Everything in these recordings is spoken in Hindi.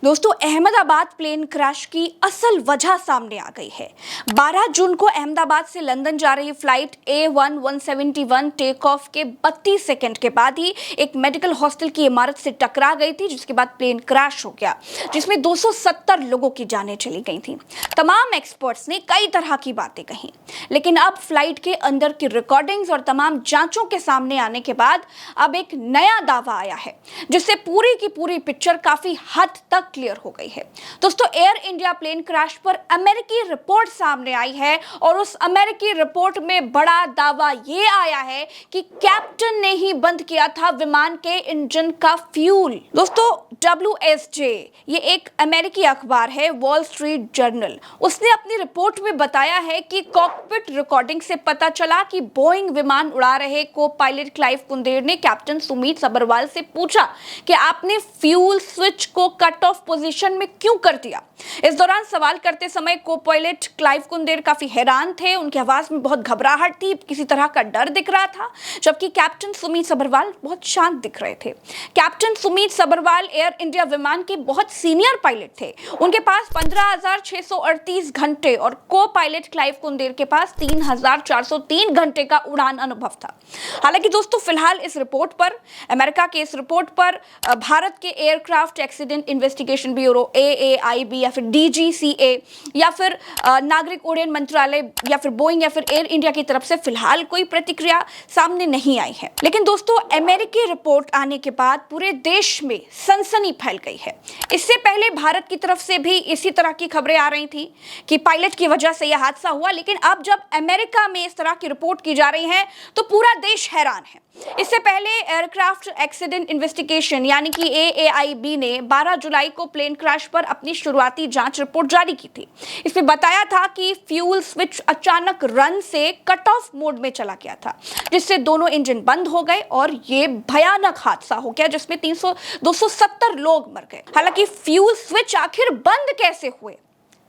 दोस्तों, अहमदाबाद प्लेन क्रैश की असल वजह सामने आ गई है। 12 जून को अहमदाबाद से लंदन जा रही फ्लाइट A1171 टेक ऑफ के 32 सेकंड के बाद ही एक मेडिकल हॉस्टल की इमारत से टकरा गई थी, जिसके बाद प्लेन क्रैश हो गया, जिसमें 270 लोगों की जानें चली गई थी। तमाम एक्सपर्ट्स ने कई तरह की बातें कही, लेकिन अब फ्लाइट के अंदर की रिकॉर्डिंग्स और तमाम जांचों के सामने आने के बाद अब एक नया दावा आया है, जिससे पूरी की पूरी पिक्चर काफी हद तक क्लियर हो गई है। दोस्तों, एयर इंडिया प्लेन क्रैश पर अमेरिकी रिपोर्ट सामने आई है और उस अमेरिकी रिपोर्ट में बड़ा दावा यह आया है कि कैप्टन ने ही बंद किया था विमान के इंजन का फ्यूल। दोस्तों, WSJ ये एक अमेरिकी अखबार है, वॉल स्ट्रीट जर्नल, उसने अपनी रिपोर्ट में बताया है कि कॉकपिट रिकॉर्डिंग से पता चला कि बोइंग विमान उड़ा रहे को पायलट क्लाइव कुंदेर ने कैप्टन सुमीत सबरवाल से पूछा कि आपने फ्यूल स्विच को कट ऑफ पोजीशन में क्यों कर दिया। इस दौरान सवाल करते समय को पायलट क्लाइव कुंदेर काफी हैरान थे, उनकी आवाज में बहुत घबराहट थी, किसी तरह का डर दिख रहा था, जबकि कैप्टन सुमीत सबरवाल बहुत शांत दिख रहे थे। कैप्टन सुमीत सबरवाल एयर इंडिया विमान के बहुत सीनियर पायलट थे, उनके पास 15,638 घंटे और को पायलट क्लाइव कुंदेर के पास 3,403 घंटे का उड़ान अनुभव था। हालांकि दोस्तों, फिलहाल इस रिपोर्ट पर, अमेरिका के इस रिपोर्ट पर भारत के aircraft accident investigation bureau AAIB या फिर DGCA या फिर नागरिक उड्डयन मंत्रालय या फिर बोइंग या फिर एयर इंडिया की तरफ से फिलहाल कोई प्रतिक्रिया सामने नहीं आई है। लेकिन दोस्तों, अमेरिकी रिपोर्ट आने के बाद पूरे देश में सनसनी फैल गई है। इससे पहले भारत की तरफ से भी इसी तरह की खबरें आ रही थी कि पायलट की वजह से यह हादसा हुआ, लेकिन अब जब अमेरिका में इस तरह की रिपोर्ट की जा रही है तो पूरा देश हैरान है। इससे पहले एयरक्राफ्ट एक्सीडेंट इन्वेस्टिगेशन यानी कि AAIB ने 12 जुलाई को प्लेन क्रैश पर अपनी शुरुआती जांच रिपोर्ट जारी की थी। इसमें बताया था कि फ्यूल स्विच अचानक रन से कट ऑफ मोड में चला गया था, जिससे दोनों इंजन बंद हो गए और ये भयानक हादसा हो गया, जिसमें 270 लोग मर गए। हालांकि फ्यूल स्विच आखिर बंद कैसे हुए,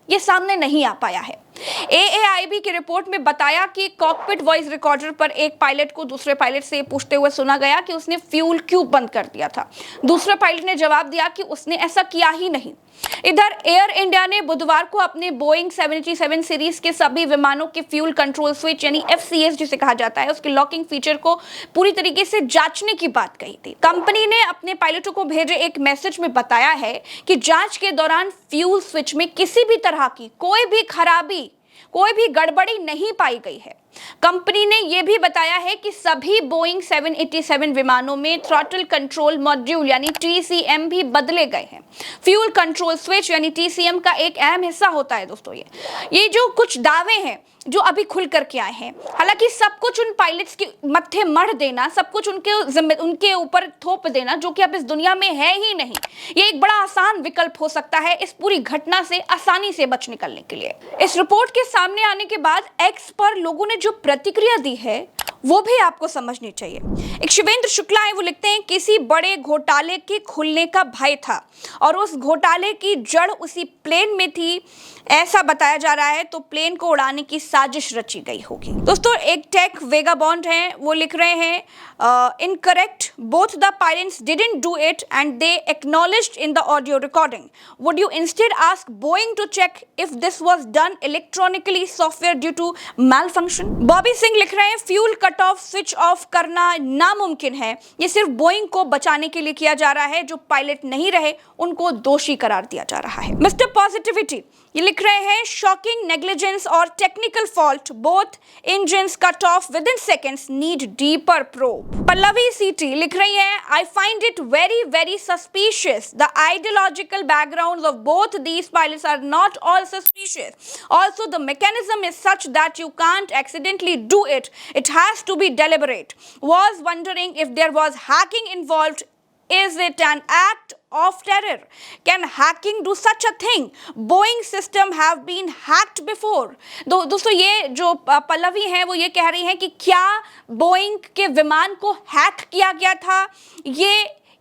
ये सामने नहीं आ पाया है। AAIB की रिपोर्ट में बताया कि कॉकपिट वॉइस रिकॉर्डर पर एक पायलट को दूसरे पायलट से पूछते हुए सुना गया कि उसने फ्यूल क्यों बंद कर दिया था। दूसरे पायलट ने जवाब दिया कि उसने ऐसा किया ही नहीं। इधर एयर इंडिया ने बुधवार को अपने बोइंग 787 सीरीज के सभी विमानों के फ्यूल कंट्रोल स्विच यानी FCS जिसे कहा जाता है, उसके लॉकिंग फीचर को पूरी तरीके से जांचने की बात कही थी। कंपनी ने अपने पायलटों को भेजे एक मैसेज में बताया है कि जांच के दौरान फ्यूल स्विच में किसी भी तरह की कोई भी खराबी, कोई भी गड़बड़ी नहीं पाई गई है। कंपनी ने यह भी बताया है कि सभी बोइंग 787 विमानों में थ्रॉटल कंट्रोल मॉड्यूल यानी TCM भी बदले गए हैं। फ्यूल कंट्रोल स्विच यानी TCM का एक अहम हिस्सा होता है दोस्तों। ये जो कुछ दावे हैं जो अभी खुल करके आए हैं, हालांकि सब कुछ उन पायलट्स के मत्थे मढ़ देना, सब कुछ उनके ऊपर थोप देना, जो कि अब इस दुनिया में है ही नहीं, ये एक बड़ा आसान विकल्प हो सकता है इस पूरी घटना से आसानी से बच निकलने के लिए। इस रिपोर्ट के सामने आने के बाद X पर लोगों ने जो प्रतिक्रिया दी है वो भी आपको समझनी चाहिए। एक शिवेंद्र शुक्ला है, वो लिखते हैं किसी बड़े घोटाले के खुलने का भय था और उस घोटाले की जड़ उसी प्लेन में थी, ऐसा बताया जा रहा है, तो प्लेन को उड़ाने की साजिश रची गई होगी। दोस्तों, एक टेक वेगाबॉन्ड है, वो लिख रहे हैं incorrect, both the pilots didn't do it and they acknowledged in the audio recording. Would you instead ask Boeing to check if this was done electronically software due to malfunction. Bobby Singh लिख रहे हैं fuel cut off switch off करना नामुमकिन है, ये सिर्फ बोइंग को बचाने के लिए किया जा रहा है, जो पायलट नहीं रहे उनको दोषी करार दिया जा रहा है। मिस्टर पॉजिटिविटी ये लिख रहे हैं शॉकिंग नेग्लिजेंस और technical fault, both engines cut off within seconds, need deeper probe. Pallavi CT लिख रही है I find it very very suspicious, the ideological background of both these pilots are not all suspicious, also the mechanism is such that you can't accidentally do it, it has to be deliberate. Was wondering if there was hacking involved. Is it an act of terror? Can hacking do such a thing? Boeing system have been hacked before. दोस्तों, ये जो पल्लवी है वो ये कह रही हैं कि क्या बोइंग के विमान को हैक किया गया था,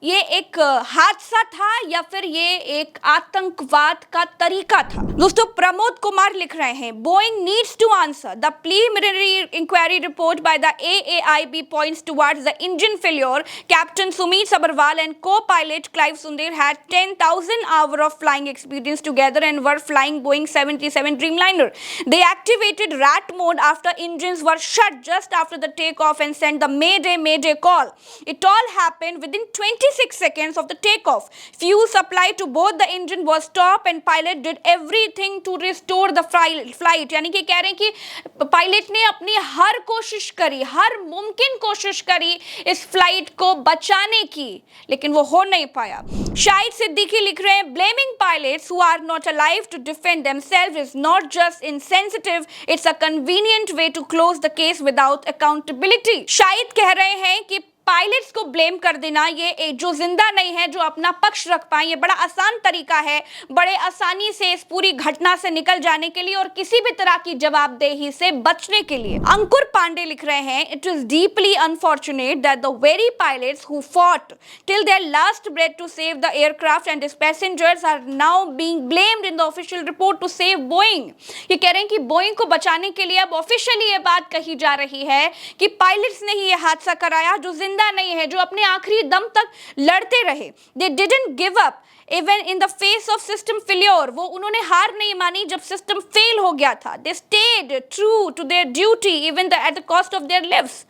ये एक हादसा था या फिर ये एक आतंकवाद का तरीका था? दोस्तों प्रमोद कुमार लिख रहे हैं, Boeing needs to answer the preliminary inquiry report by the AAIB points towards the engine failure. Captain Sumit Sabharwal and co-pilot Clive Sundar had 10,000 hours of flying experience together and were flying Boeing 737 Dreamliner. They activated RAT mode after engines were shut just after the takeoff and sent the Mayday call. It all happened within 26 seconds of the takeoff. Fuel supply to both the engine was stopped and pilot did everything to restore the flight. यानी कि कह रहे हैं कि पायलट ने अपनी हर कोशिश करी, हर मुमकिन कोशिश करी इस फ्लाइट को बचाने की, लेकिन वो हो नहीं पाया। शाहिद सिद्दीकी लिख रहे हैं, blaming pilots who are not alive to defend themselves is not just insensitive, it's a convenient way to close the case without accountability. Shahid कह रहे हैं कि पायलट्स को ब्लेम कर देना, ये जो जिंदा नहीं है, जो अपना पक्ष रख पाए, ये बड़ा आसान तरीका है बड़े आसानी से इस पूरी घटना से निकल जाने के लिए और किसी भी तरह की जवाबदेही से बचने के लिए। अंकुर पांडे लिख रहे हैं, it is deeply unfortunate that the very pilots who fought till their last breath to save the aircraft and its passengers are now being blamed in the official report to save Boeing. ये कह रहे हैं कि बोइंग को बचाने के लिए अब ऑफिशियली ये बात कही जा रही है कि पायलट्स ने ही ये हादसा कराया, जो नहीं है, जो अपने आखिरी दम तक लड़ते रहे। They didn't give up even in the face of system failure. वो उन्होंने हार नहीं मानी जब सिस्टम फेल हो गया था। They stayed true to their duty even at the cost of their lives.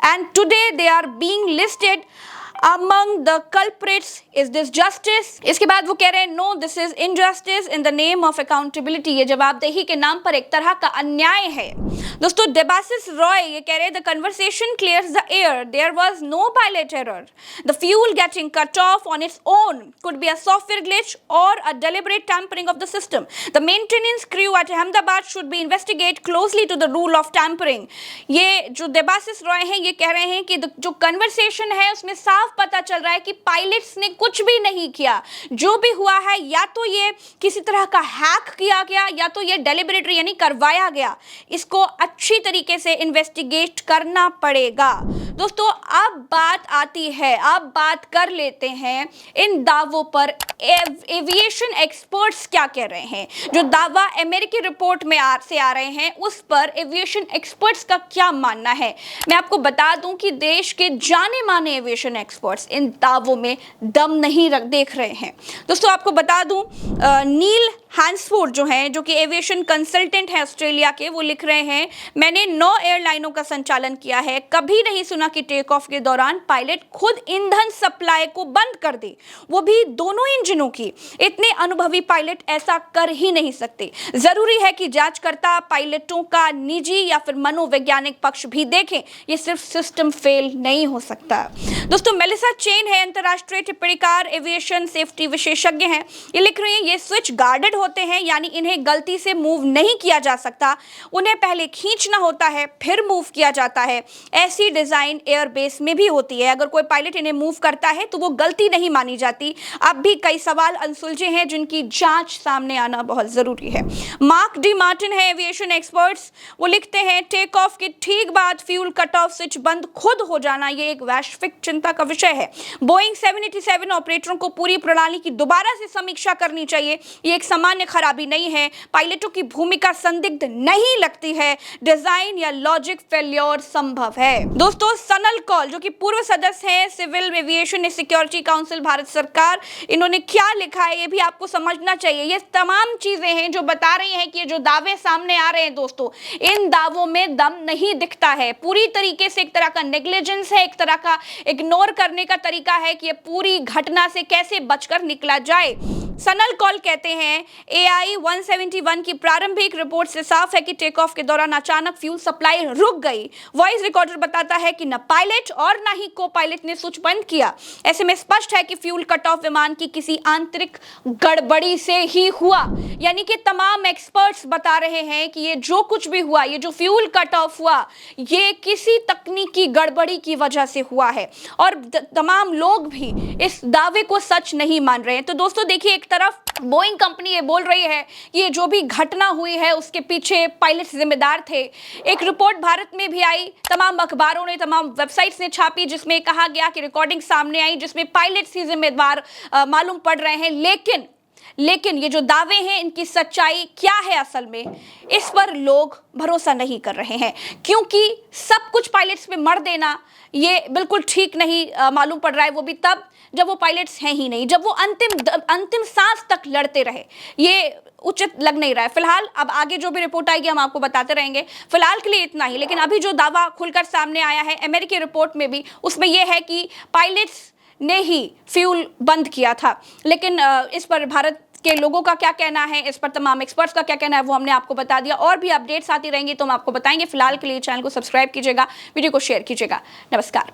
And today they are being listed among the culprits. Is this justice? इसके बाद वो कह रहे हैं, no, this is injustice in the name of accountability. ये जवाबदेही के नाम पर एक तरह का अन्याय है। दोस्तों डेबासिस रॉय ये कह रहे हैं, the conversation clears the air. There was no pilot error. The fuel getting cut off on its own could be a software glitch or a deliberate tampering of the system. The maintenance crew at Ahmedabad should be investigate closely to the rule of tampering. ये जो डेबासिस रॉय हैं ये कह रहे हैं कि जो कन्वर्सेशन है उसमें साफ पता चल रहा है कि पायलट्स ने कुछ भी नहीं किया। जो भी हुआ है या तो ये किसी तरह का हैक किया गया या तो ये डेलिबरेटली यानी करवाया गया। इसको अच्छी तरीके से इन्वेस्टिगेट करना पड़ेगा। दोस्तों अब बात आती है, अब बात कर लेते हैं इन दावों पर एविएशन एक्सपर्ट्स क्या कह रहे हैं। जो दावा अमेरिकी रिपोर्ट में से आ रहे हैं उस पर एविएशन एक्सपर्ट्स का क्या मानना है। मैं आपको बता दूं कि देश के जाने माने एविएशन एक्सपर्ट्स इन दावों में दम नहीं देख रहे हैं। दोस्तों आपको बता दूं नील हैंसफोर्ड जो हैं, जो कि एविएशन कंसल्टेंट हैं ऑस्ट्रेलिया के, वो लिख रहे हैं, मैंने 9 एयरलाइनों का संचालन किया है, कभी नहीं सुना कि टेक ऑफ के दौरान पायलट खुद ईंधन सप्लाई को बंद कर दे, वो भी दोनों इंजनों की। इतने अनुभवी पायलट ऐसा कर ही नहीं सकते। जरूरी है कि जांचकर्ता पायलटों का निजी या फिर मनोवैज्ञानिक पक्ष भी देखें, ये सिर्फ सिस्टम फेल नहीं हो सकता। दोस्तों मेलिसा चेन है, अंतर्राष्ट्रीय टिप्पणीकार, एविएशन सेफ्टी विशेषज्ञ हैं, ये लिख रही हैं, ये स्विच गार्डेड होते हैं, यानी इन्हें गलती से मूव नहीं किया जा सकता, उन्हें पहले खींचना होता है फिर मूव किया जाता है। ऐसी डिजाइन एयरबेस में भी होती है, अगर कोई पायलट इन्हें मूव करता है तो वो गलती नहीं मानी जाती। अब भी कई सवाल अनसुलझे हैं जिनकी जांच सामने आना बहुत जरूरी है। मार्क डी मार्टिन है एविएशन एक्सपर्ट्स, वो लिखते हैं, टेक ऑफ के ठीक बाद फ्यूल कट ऑफ स्विच बंद खुद हो जाना ये एक वैश्विक चिंता का विषय है। बोइंग 787 ऑपरेटरों को पूरी प्रणाली की दोबारा से समीक्षा करनी चाहिए, ये एक सामान्य खराबी नहीं है, पायलटों की भूमिका संदिग्ध नहीं लगती है, डिजाइन या लॉजिक फेल्योर संभव है। दोस्तों सनल कौल जो कि पूर्व सदस्य हैं civil aviation security council Bharat सरकार, इन्होंने क्या लिखा है ये भी आपको समझना चाहिए। ये तमाम चीजें हैं जो बता रही हैं कि ये जो दावे सामने आ रहे हैं दोस्तों, इन दावों में दम नहीं दिखता है, पूरी तरीके से एक तरह का नेग्लिजेंस है, एक तरह का इग्नोर करने का तरीका है कि ये पूरी घटना से कैसे बचकर निकला जाए। सनल कौल कहते हैं, AI 171 की प्रारंभिक रिपोर्ट से साफ है कि टेक ऑफ के दौरान अचानक फ्यूल सप्लाई रुक गई। वॉइस रिकॉर्डर बताता है कि न पायलट और न ही को पायलट ने स्विच बंद किया। ऐसे में स्पष्ट है कि फ्यूल कट ऑफ विमान की किसी आंतरिक गड़बड़ी से ही हुआ। यानी कि तमाम एक्सपर्ट्स बता रहे हैं कि ये जो कुछ भी हुआ, ये जो फ्यूल कट ऑफ हुआ, ये किसी तकनीकी गड़बड़ी की वजह से हुआ है और तमाम लोग भी इस दावे को सच नहीं मान रहे हैं। तो दोस्तों देखिए, एक तरफ बोइंग कंपनी ये बोल रही है कि ये जो भी घटना हुई है उसके पीछे पायलट जिम्मेदार थे। एक रिपोर्ट भारत में भी आई, तमाम अखबारों ने, तमाम वेबसाइट्स ने छापी, जिसमें कहा गया कि रिकॉर्डिंग सामने आई जिसमें पायलट्स ही जिम्मेदार मालूम पड़ रहे हैं। लेकिन ये जो दावे हैं इनकी सच्चाई क्या है असल में, इस पर लोग भरोसा नहीं कर रहे हैं, क्योंकि सब कुछ पायलट्स पे मर देना ये बिल्कुल ठीक नहीं मालूम पड़ रहा है। वो भी तब जब वो पायलट्स हैं ही नहीं, जब वो अंतिम सांस तक लड़ते रहे, ये उचित लग नहीं रहा है। फिलहाल अब आगे जो भी रिपोर्ट आएगी हम आपको बताते रहेंगे। फिलहाल के लिए इतना ही। लेकिन अभी जो दावा खुलकर सामने आया है अमेरिकी रिपोर्ट में भी, उसमें यह है कि पायलट्स ने ही फ्यूल बंद किया था। लेकिन इस पर भारत के लोगों का क्या कहना है, इस पर तमाम एक्सपर्ट्स का क्या कहना है, वो हमने आपको बता दिया। और भी अपडेट्स आती रहेंगी तो हम आपको बताएंगे। फिलहाल के लिए चैनल को सब्सक्राइब कीजिएगा, वीडियो को शेयर कीजिएगा। नमस्कार।